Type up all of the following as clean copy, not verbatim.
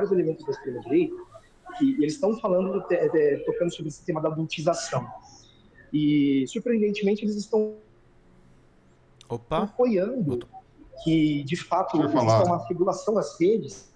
vários elementos da extrema-direita, e eles estão falando, tocando sobre esse tema da adultização. E, surpreendentemente, eles estão apoiando que, de fato, exista uma regulação das redes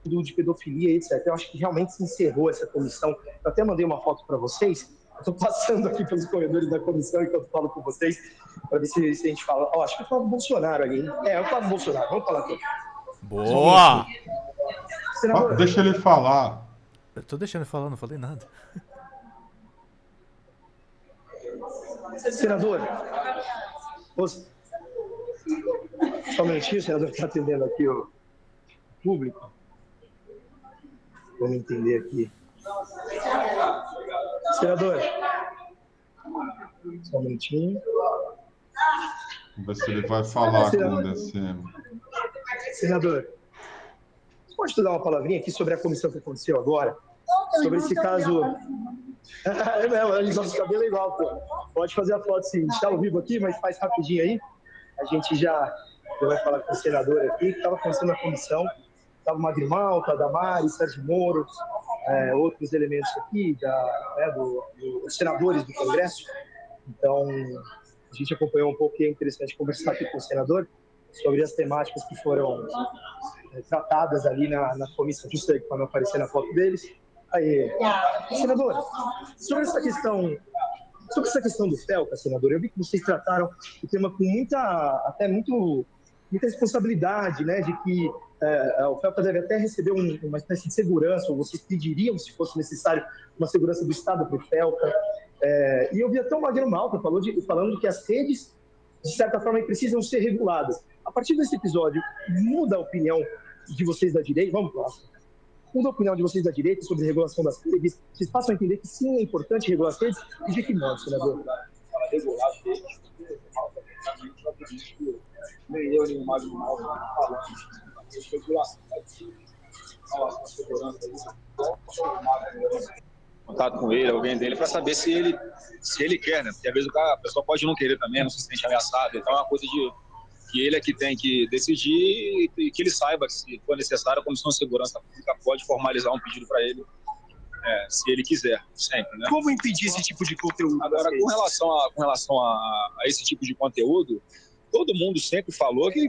de pedofilia, etc. Eu acho que realmente se encerrou essa comissão. Eu até mandei uma foto para vocês. Estou passando aqui pelos corredores da comissão enquanto falo com vocês, para ver se a gente fala. Acho que é o Flávio Bolsonaro ali, hein? É o Flávio Bolsonaro. Vamos falar aqui. Boa! Senador, deixa ele falar. Eu tô deixando ele falar, não falei nada. Senador, só um minutinho, o senador está atendendo aqui o público. Vamos entender aqui. Senador, só um minutinho. Vamos ver se ele vai falar com o DCM. Senador, você pode dar uma palavrinha aqui sobre a comissão que aconteceu agora? Sobre esse caso... É mesmo, a nosso cabelo é igual, pô. Pode fazer a foto sim. Está ao vivo aqui, mas faz rapidinho aí. A gente já vai falar com o senador aqui, que estava acontecendo na comissão. Estava o Magri Malta, Damares, Sérgio Moro, outros elementos aqui, dos senadores do Congresso. Então, a gente acompanhou um pouco e é interessante conversar aqui com o senador sobre as temáticas que foram tratadas ali na comissão. Justo aí, para não aparecer na foto deles. Aí, senador, sobre essa questão do FELCA, senador, eu vi que vocês trataram o tema com muita responsabilidade, né, de que o FELCA deve até receber uma espécie de segurança, ou vocês pediriam, se fosse necessário, uma segurança do Estado para o FELCA. E eu vi até o Magno Malta falando que as redes, de certa forma, precisam ser reguladas. A partir desse episódio, muda a opinião de vocês da direita? Vamos lá. Muda a opinião de vocês da direita sobre a regulação das redes? Vocês passam a entender que sim, é importante regular as redes? E de que modo, senador? Regular as redes, nem eu, nem o Magno Malta falando de regulação da segurança. Contato com ele, alguém dele, para saber se ele quer, né? Porque às vezes a pessoa pode não querer também, não se sente ameaçado. Então é uma coisa que ele é que tem que decidir e que ele saiba que, se for necessário, a Comissão de Segurança Pública pode formalizar um pedido para ele, se ele quiser, sempre, né? Como impedir esse tipo de conteúdo? Agora, com relação a esse tipo de conteúdo, todo mundo sempre falou que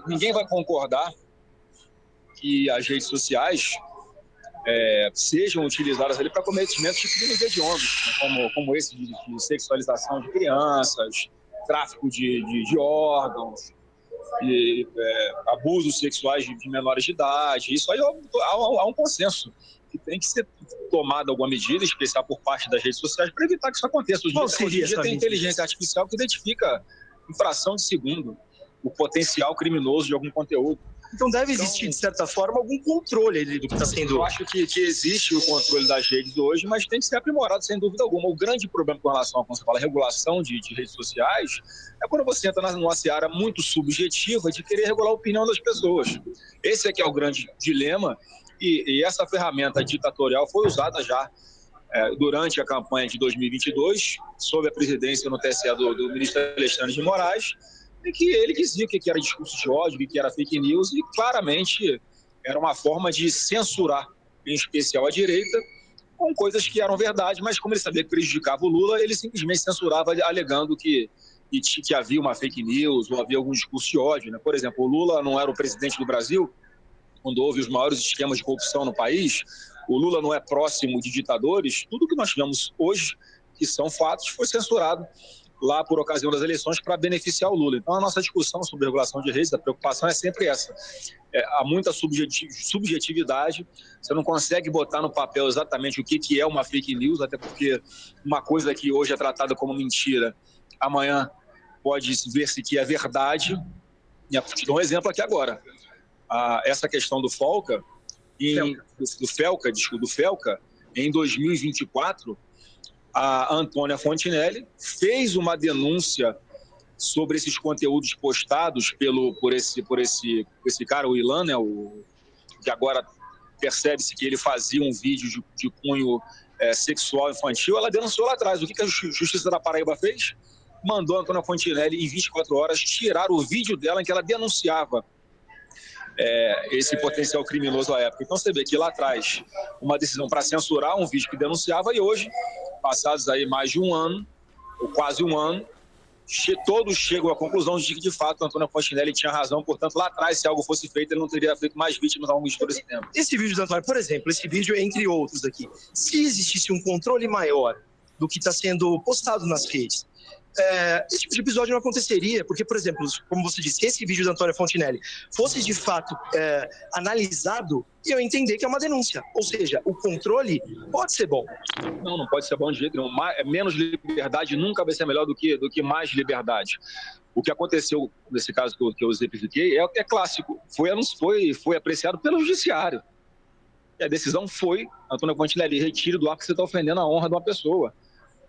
ninguém vai concordar que as redes sociais sejam utilizadas ali para cometimento de crimes hediondos, né? como esse de sexualização de crianças, tráfico de órgãos, abusos sexuais de menores de idade. Isso aí há um consenso que tem que ser tomada alguma medida especial por parte das redes sociais para evitar que isso aconteça. Hoje em dia tem inteligência artificial que identifica em fração de segundo o potencial criminoso de algum conteúdo. Então deve existir, de certa forma, algum controle do que está sendo... Eu acho que existe o controle das redes hoje, mas tem que ser aprimorado, sem dúvida alguma. O grande problema com relação a, como você fala, a regulação de redes sociais é quando você entra numa seara muito subjetiva de querer regular a opinião das pessoas. Esse é que é o grande dilema, e essa ferramenta ditatorial foi usada já durante a campanha de 2022, sob a presidência no TSE do ministro Alexandre de Moraes, em que ele dizia que era discurso de ódio, que era fake news, e claramente era uma forma de censurar, em especial a direita, com coisas que eram verdade, mas como ele sabia que prejudicava o Lula, ele simplesmente censurava, alegando que havia uma fake news ou havia algum discurso de ódio, né? Por exemplo, o Lula não era o presidente do Brasil quando houve os maiores esquemas de corrupção no país. O Lula não é próximo de ditadores. Tudo que nós tivemos hoje, que são fatos, foi censurado lá por ocasião das eleições para beneficiar o Lula. Então, a nossa discussão sobre regulação de redes, a preocupação é sempre essa. Há muita subjetividade, você não consegue botar no papel exatamente o que é uma fake news, até porque uma coisa que hoje é tratada como mentira, amanhã pode ver-se que é verdade. E te dou um exemplo aqui agora. Essa questão do FELCA, em 2024, a Antônia Fontinelli fez uma denúncia sobre esses conteúdos postados por esse cara, o Ilan, né, que agora percebe-se que ele fazia um vídeo de cunho sexual infantil. Ela denunciou lá atrás. O que a Justiça da Paraíba fez? Mandou a Antônia Fontinelli, em 24 horas, tirar o vídeo dela em que ela denunciava esse potencial criminoso à época. Então você vê que lá atrás, uma decisão para censurar um vídeo que denunciava, e hoje, passados aí mais de um ano, ou quase um ano, todos chegam à conclusão de que, de fato, Antônio Fontinelli tinha razão. Portanto, lá atrás, se algo fosse feito, ele não teria feito mais vítimas ao longo de todo esse tempo. Esse vídeo do Antônio, por exemplo, esse vídeo, entre outros aqui, se existisse um controle maior do que está sendo postado nas redes, esse tipo de episódio não aconteceria, porque, por exemplo, como você disse, se esse vídeo do Antônio Fontinelli fosse de fato analisado, eu entender que é uma denúncia. Ou seja, o controle pode ser bom. Não pode ser bom de jeito nenhum. Menos liberdade nunca vai ser melhor do que mais liberdade. O que aconteceu nesse caso que eu exemplifiquei é clássico. Foi apreciado pelo judiciário. E a decisão foi: Antônio Fontinelli, retire do ar que você está ofendendo a honra de uma pessoa.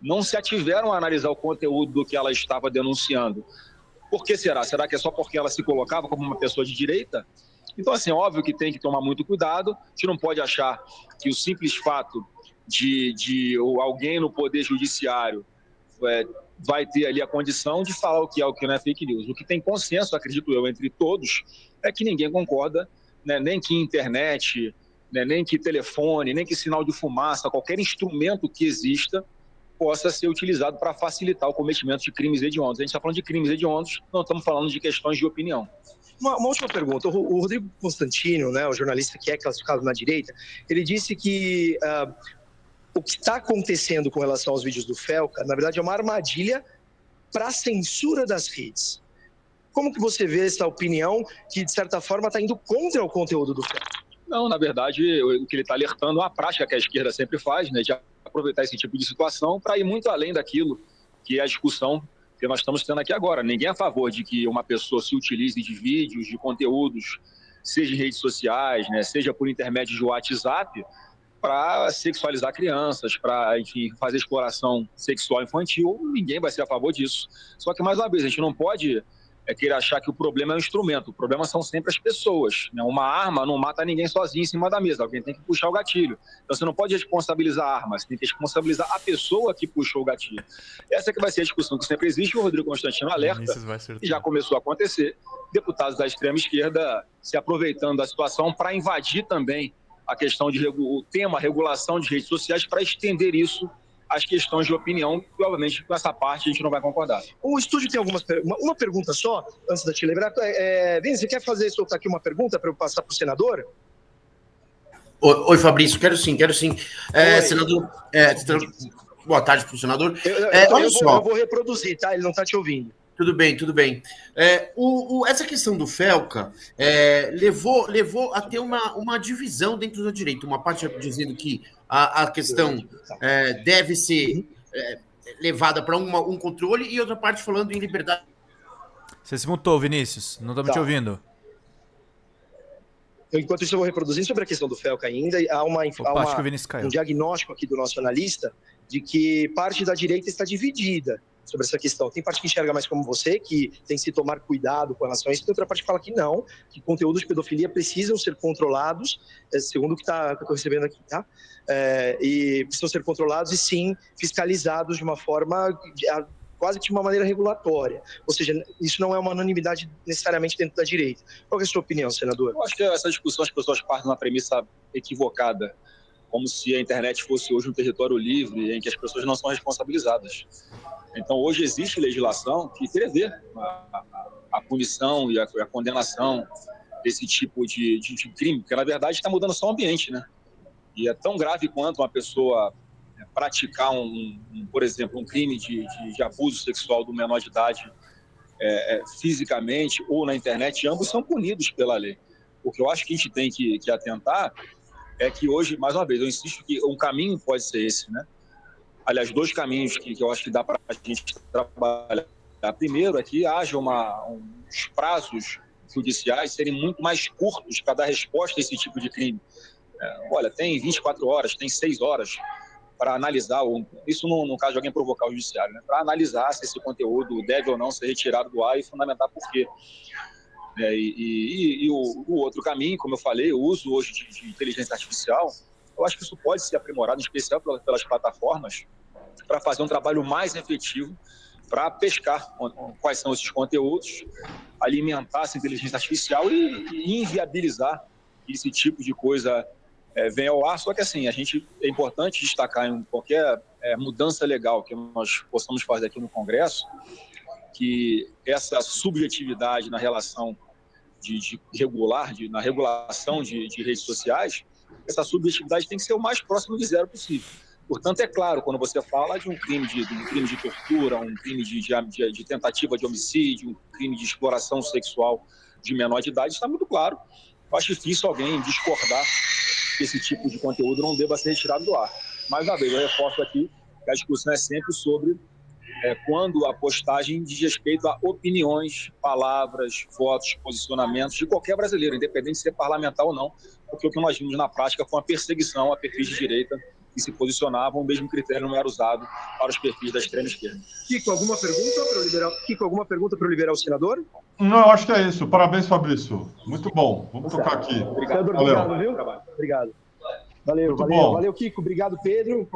Não se ativeram a analisar o conteúdo do que ela estava denunciando. Por que será? Será que é só porque ela se colocava como uma pessoa de direita? Então, assim, óbvio que tem que tomar muito cuidado. A gente não pode achar que o simples fato de alguém no poder judiciário vai ter ali a condição de falar o que é o que não é fake news. O que tem consenso, acredito eu, entre todos, é que ninguém concorda, né, nem que internet, né, nem que telefone, nem que sinal de fumaça, qualquer instrumento que exista, possa ser utilizado para facilitar o cometimento de crimes hediondos. A gente está falando de crimes hediondos, não estamos falando de questões de opinião. Uma última pergunta. O Rodrigo Constantino, né, o jornalista que é classificado na direita, ele disse que o que está acontecendo com relação aos vídeos do Felca, na verdade, é uma armadilha para a censura das redes. Como que você vê essa opinião que, de certa forma, está indo contra o conteúdo do Felca? Não, na verdade, o que ele está alertando é uma prática que a esquerda sempre faz, né, de aproveitar esse tipo de situação para ir muito além daquilo que é a discussão que nós estamos tendo aqui agora. Ninguém é a favor de que uma pessoa se utilize de vídeos, de conteúdos, seja em redes sociais, né, seja por intermédio de WhatsApp, para sexualizar crianças, para, enfim, fazer exploração sexual infantil. Ninguém vai ser a favor disso. Só que, mais uma vez, a gente não pode querer achar que o problema é um instrumento. O problema são sempre as pessoas, né? Uma arma não mata ninguém sozinho em cima da mesa. Alguém tem que puxar o gatilho. Então, você não pode responsabilizar a arma, você tem que responsabilizar a pessoa que puxou o gatilho. Essa que vai ser a discussão que sempre existe. O Rodrigo Constantino alerta, e já começou a acontecer, deputados da extrema esquerda se aproveitando da situação para invadir também a questão o tema regulação de redes sociais, para estender isso às questões de opinião, que, obviamente, com essa parte a gente não vai concordar. O estúdio tem uma pergunta só, antes da te lembrar. Vini, você quer soltar aqui uma pergunta para eu passar para o senador? Oi, Fabrício, quero sim. Senador, boa tarde para o senador. Eu vou reproduzir, tá? Ele não está te ouvindo. Tudo bem. Essa questão do Felca levou a ter uma divisão dentro da direita. Uma parte dizendo que a questão deve ser levada para um controle, e outra parte falando em liberdade. Você se mutou, Vinícius. Não estamos te ouvindo. Enquanto isso, eu vou reproduzir sobre a questão do Felca ainda. Há um diagnóstico aqui do nosso analista de que parte da direita está dividida sobre essa questão. Tem parte que enxerga mais como você, que tem que se tomar cuidado com relação a isso, tem outra parte que fala que não, que conteúdos de pedofilia precisam ser controlados, segundo o que eu estou recebendo aqui, tá? E precisam ser controlados e, sim, fiscalizados de uma forma quase que de uma maneira regulatória. Ou seja, isso não é uma unanimidade necessariamente dentro da direita. Qual é a sua opinião, senador? Eu acho que essa discussão as pessoas partem de uma premissa equivocada, como se a internet fosse hoje um território livre em que as pessoas não são responsabilizadas. Então, hoje existe legislação que prevê a punição e a condenação desse tipo de crime, porque, na verdade, está mudando só o ambiente, né? E é tão grave quanto uma pessoa praticar, por exemplo, um crime de abuso sexual do menor de idade fisicamente ou na internet. Ambos são punidos pela lei. O que eu acho que a gente tem que atentar é que hoje, mais uma vez, eu insisto que um caminho pode ser esse, né? Aliás, dois caminhos que eu acho que dá para a gente trabalhar. Primeiro é que haja uns prazos judiciais serem muito mais curtos para dar resposta a esse tipo de crime. Olha, tem 24 horas, tem 6 horas para analisar, isso no caso de alguém provocar o judiciário, né? Para analisar se esse conteúdo deve ou não ser retirado do ar e fundamentar por quê. E o outro caminho, como eu falei, o uso hoje de inteligência artificial, eu acho que isso pode ser aprimorado, em especial pelas plataformas, para fazer um trabalho mais efetivo para pescar quais são esses conteúdos, alimentar essa inteligência artificial e inviabilizar esse tipo de coisa venha ao ar. Só que assim, é importante destacar em qualquer mudança legal que nós possamos fazer aqui no Congresso, que essa subjetividade na relação na regulação de redes sociais, essa subjetividade tem que ser o mais próximo de zero possível. Portanto, é claro, quando você fala de um crime de tortura, um crime de tentativa de homicídio, um crime de exploração sexual de menor de idade, está muito claro. Eu acho difícil alguém discordar que esse tipo de conteúdo não deva ser retirado do ar. Mais uma vez, eu reforço aqui que a discussão é sempre sobre quando a postagem diz respeito a opiniões, palavras, votos, posicionamentos de qualquer brasileiro, independente de ser parlamentar ou não, porque o que nós vimos na prática foi uma perseguição a perfis de direita que se posicionavam, o mesmo critério não era usado para os perfis da extrema esquerda. Kiko, alguma pergunta para o liberal senador? Não, eu acho que é isso. Parabéns, Fabrício. Muito bom. Vamos tocar aqui. Obrigado, viu? Obrigado. Valeu, Muito valeu, bom. valeu, Kiko. Obrigado, Pedro.